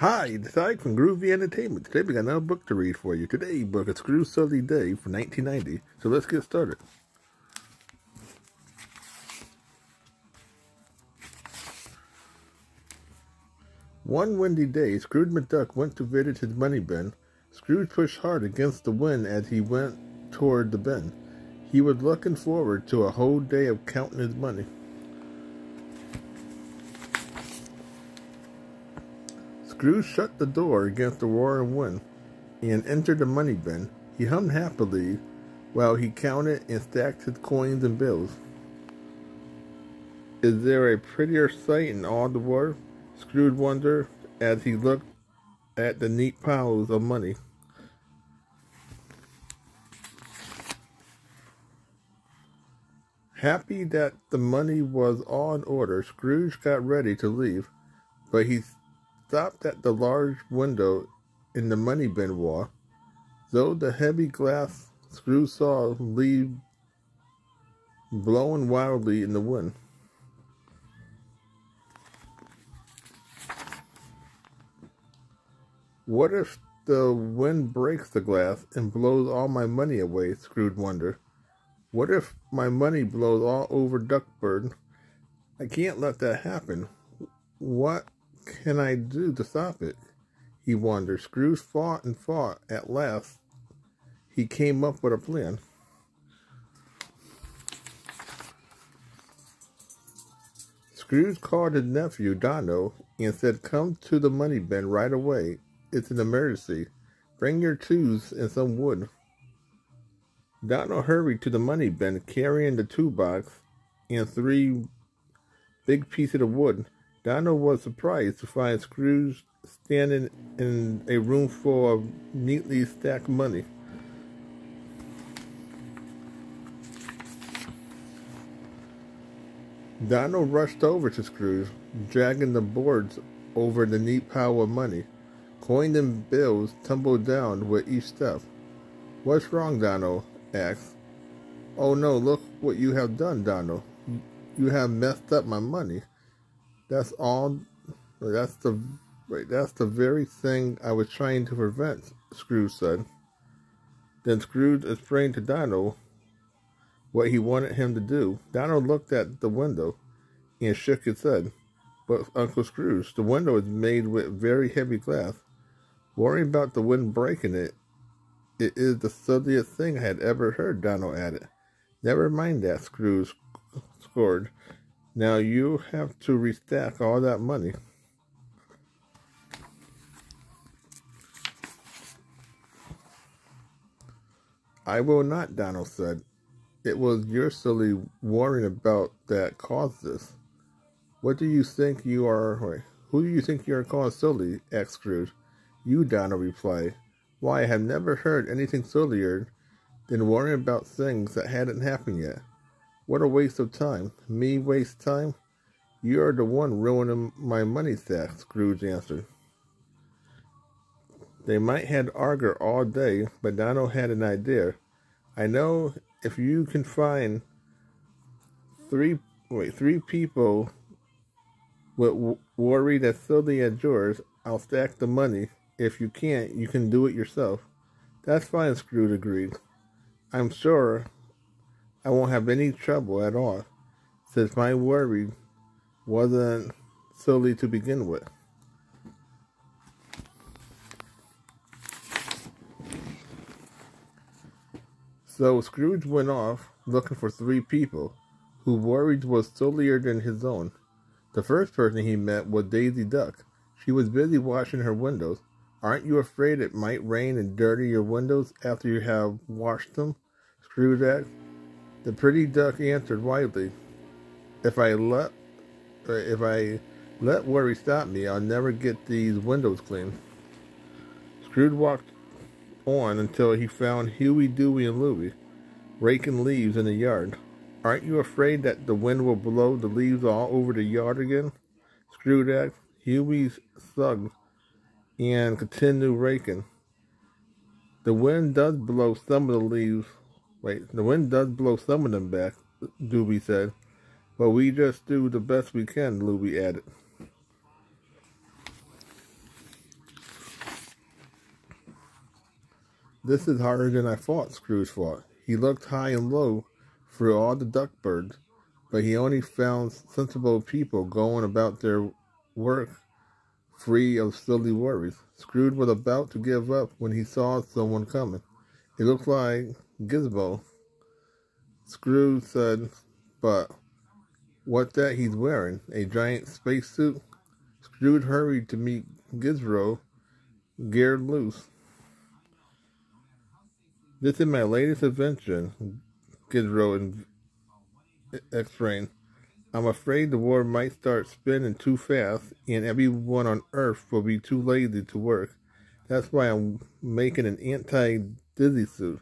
Hi, it's Ike from Groovy Entertainment. Today we got another book to read for you. Today's book is Scrooge Silly Day from 1990. So let's get started. One windy day, Scrooge McDuck went to visit his money bin. Scrooge pushed hard against the wind as he went toward the bin. He was looking forward to a whole day of counting his money. Scrooge shut the door against the roaring wind and entered the money bin. He hummed happily while he counted and stacked his coins and bills. Is there a prettier sight in all the world? Scrooge wondered as he looked at the neat piles of money. Happy that the money was all in order, Scrooge got ready to leave, but he stopped at the large window in the money bin wall. Though the heavy glass, Scrooge saw leaves blowing wildly in the wind. What if the wind breaks the glass and blows all my money away? Scrooge wondered. What if my money blows all over Duckburg? I can't let that happen. What can I do to stop it? He wondered. Scrooge fought and fought. At last, he came up with a plan. Scrooge called his nephew, Donald, and said, "Come to the money bin right away. It's an emergency. Bring your tools and some wood." Donald hurried to the money bin, carrying the toolbox and 3 big pieces of wood. Donald was surprised to find Scrooge standing in a room full of neatly stacked money. Donald rushed over to Scrooge, dragging the boards over the neat pile of money. Coins and bills tumbled down with each step. "What's wrong?" Donald asked. "Oh no, look what you have done, Donald. You have messed up my money." That's the very thing I was trying to prevent," Scrooge said. Then Scrooge explained to Donald what he wanted him to do. Donald looked at the window and shook his head. "But Uncle Scrooge, the window is made with very heavy glass. Worrying about the wind breaking it, it is the silliest thing I had ever heard," Donald added. "Never mind that," Scrooge scored. "Now you have to restack all that money." "I will not," Donald said. "It was your silly worrying about that caused this." "What do you think you are? Who do you think you are calling silly?" asked Scrooge. "You," Donald replied. "Why, I have never heard anything sillier than worrying about things that hadn't happened yet. What a waste of time." "Me waste time? You are the one ruining my money sack," Scrooge answered. They might have argued all day, but Donald had an idea. "I know if you can find three people with worry as silly as yours, I'll stack the money. If you can't, you can do it yourself." "That's fine," Scrooge agreed. "I'm sure I won't have any trouble at all, since my worry wasn't silly to begin with." So Scrooge went off looking for 3 people who worried was sillier than his own. The first person he met was Daisy Duck. She was busy washing her windows. "Aren't you afraid it might rain and dirty your windows after you have washed them?" Scrooge asked. The pretty duck answered wisely, If I let worry stop me, I'll never get these windows clean." Scrooge walked on until he found Huey, Dewey, and Louie raking leaves in the yard. "Aren't you afraid that the wind will blow the leaves all over the yard again?" Scrooge asked. Huey shrugged and continued raking. The wind does blow some of them back," Dewey said. "But we just do the best we can," Louie added. This is harder than I thought, Scrooge thought. He looked high and low through all the duck birds, but he only found sensible people going about their work free of silly worries. Scrooge was about to give up when he saw someone coming. It looked like Gizmo. Scrooge said, but what that he's wearing? A giant spacesuit? Scrooge hurried to meet Gizmo, geared loose. This is my latest invention, Gizmo explained. I'm afraid the world might start spinning too fast and everyone on Earth will be too lazy to work. That's why I'm making an anti-dizzy suit.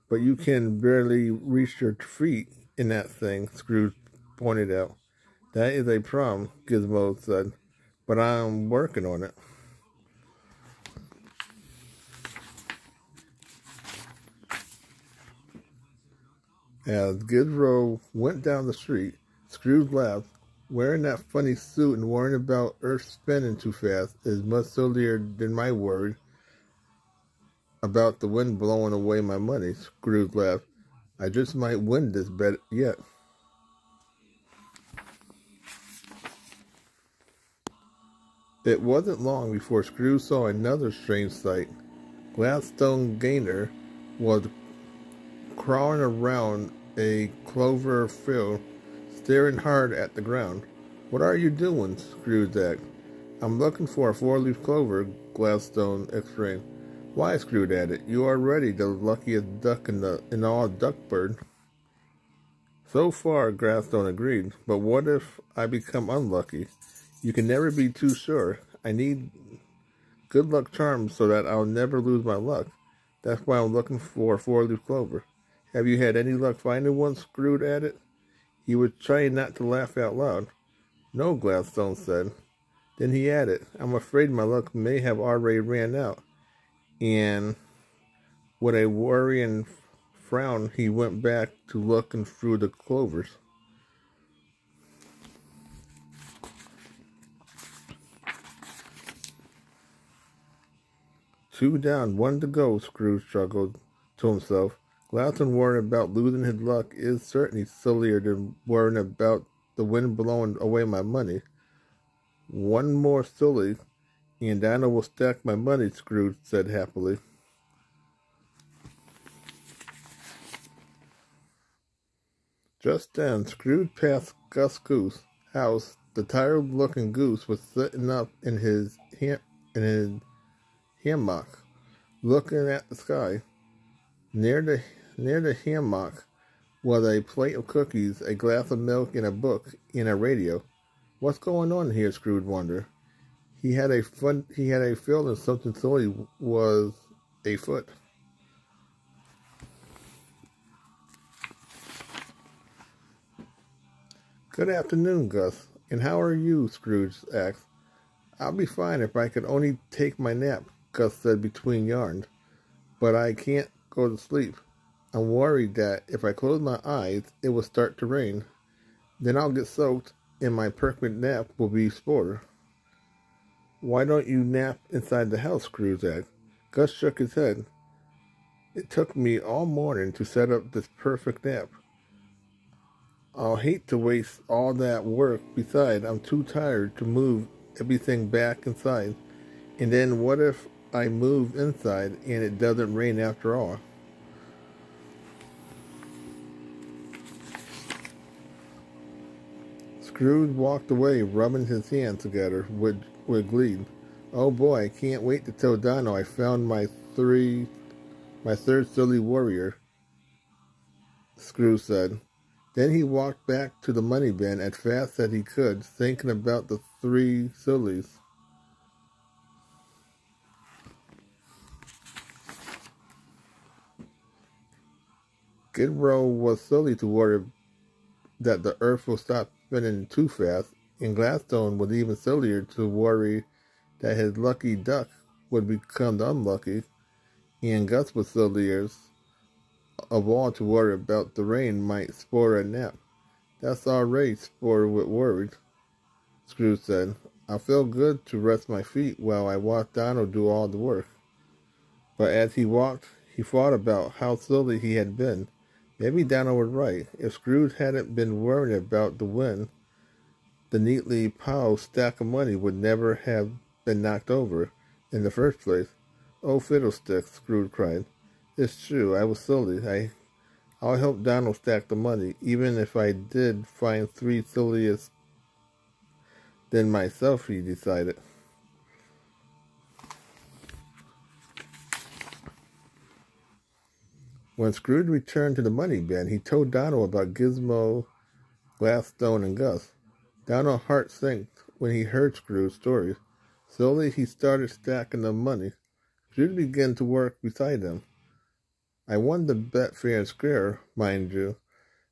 But you can barely reach your feet in that thing, Scrooge pointed out. That is a problem, Gizmo said, but I'm working on it. As Gizmo went down the street, Scrooge laughed. Wearing that funny suit and worrying about Earth spinning too fast is much sillier than my worry about the wind blowing away my money, Scrooge laughed. I just might win this bet yet. It wasn't long before Scrooge saw another strange sight. Gladstone Gaynor was crawling around a clover field, staring hard at the ground. What are you doing? Scrooge asked. I'm looking for a four-leaf clover, Gladstone explained. Why, Scrooge added, you are already the luckiest duck in all Duckbird. So far, Gladstone agreed, but what if I become unlucky? You can never be too sure. I need good luck charms so that I'll never lose my luck. That's why I'm looking for a four-leaf clover. Have you had any luck finding one? Scrooge added. He was trying not to laugh out loud. No, Gladstone said. Then he added, I'm afraid my luck may have already ran out. And with a worrying frown, he went back to looking through the clovers. Two down, one to go, Scrooge struggled to himself. Gladstone worrying about losing his luck is certainly sillier than worrying about the wind blowing away my money. One more silly, and Dinah will stack my money, Scrooge said happily. Just then, Scrooge passed Gus Goose's house. The tired-looking goose was sitting up in his hammock, looking at the sky. Near the hammock was a plate of cookies, a glass of milk, and a book, and a radio. What's going on here? Scrooge wondered. He had a feeling something silly was afoot. Good afternoon, Gus. And how are you? Scrooge asked. I'll be fine if I could only take my nap, Gus said between yarns. But I can't go to sleep. I'm worried that if I close my eyes, it will start to rain. Then I'll get soaked, and my perfect nap will be spoiled. Why don't you nap inside the house? Scrooge asked. Gus shook his head. It took me all morning to set up this perfect nap. I'll hate to waste all that work. Besides, I'm too tired to move everything back inside. And then what if I move inside and it doesn't rain after all? Scrooge walked away, rubbing his hands together with glee. Oh boy, I can't wait to tell Dino I found my third silly warrior, Scrooge said. Then he walked back to the money bin as fast as he could, thinking about the three sillies. Gizmo was silly to worry that the earth will stop spinning too fast, and Gladstone was even sillier to worry that his lucky duck would become unlucky, and Gus was sillier of all to worry about the rain might spoil a nap. That's already spoiled with worries, Scrooge said. I feel good to rest my feet while I watch Donald do all the work. But as he walked, he thought about how silly he had been. Maybe Donald was right. If Scrooge hadn't been worried about the wind, the neatly piled stack of money would never have been knocked over in the first place. "Oh, fiddlesticks!" Scrooge cried. "It's true, I was silly. I'll help Donald stack the money, even if I did find 3 sillier than myself," he decided. When Scrooge returned to the money bin, he told Donald about Gizmo, Gladstone, and Gus. Donald's heart sank when he heard Scrooge's stories. Slowly, he started stacking the money. Scrooge began to work beside him. "I won the bet fair and square, mind you,"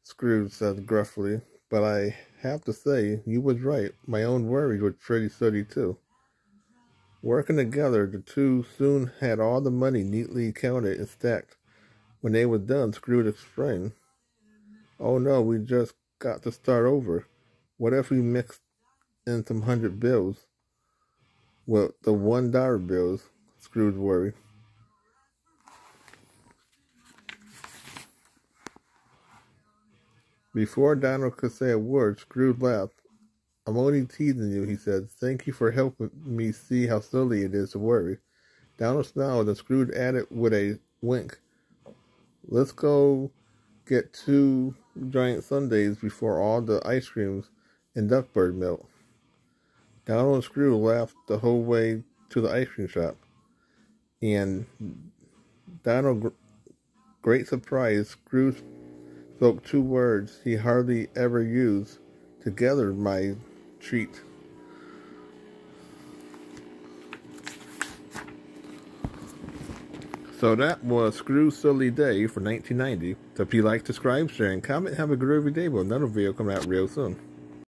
Scrooge said gruffly, "but I have to say, you was right. My own worries were pretty silly, too." Working together, the two soon had all the money neatly counted and stacked. When they were done, Scrooge explained, "Oh no, we just got to start over. What if we mixed in some 100 bills with the $1 bills?" Scrooge worried. Before Donald could say a word, Scrooge laughed. "I'm only teasing you," he said. "Thank you for helping me see how silly it is to worry." Donald smiled, and Scrooge added with a wink, "Let's go get 2 giant sundaes before all the ice creams and duckbird melt." Donald and Scrooge laughed the whole way to the ice cream shop. And Donald, great surprise, Scrooge spoke 2 words he hardly ever used. "Together, my treat." So that was Scrooge's Silly Day for 1990. So if you like, subscribe, share, and comment, have a groovy day. Well, another video coming out real soon.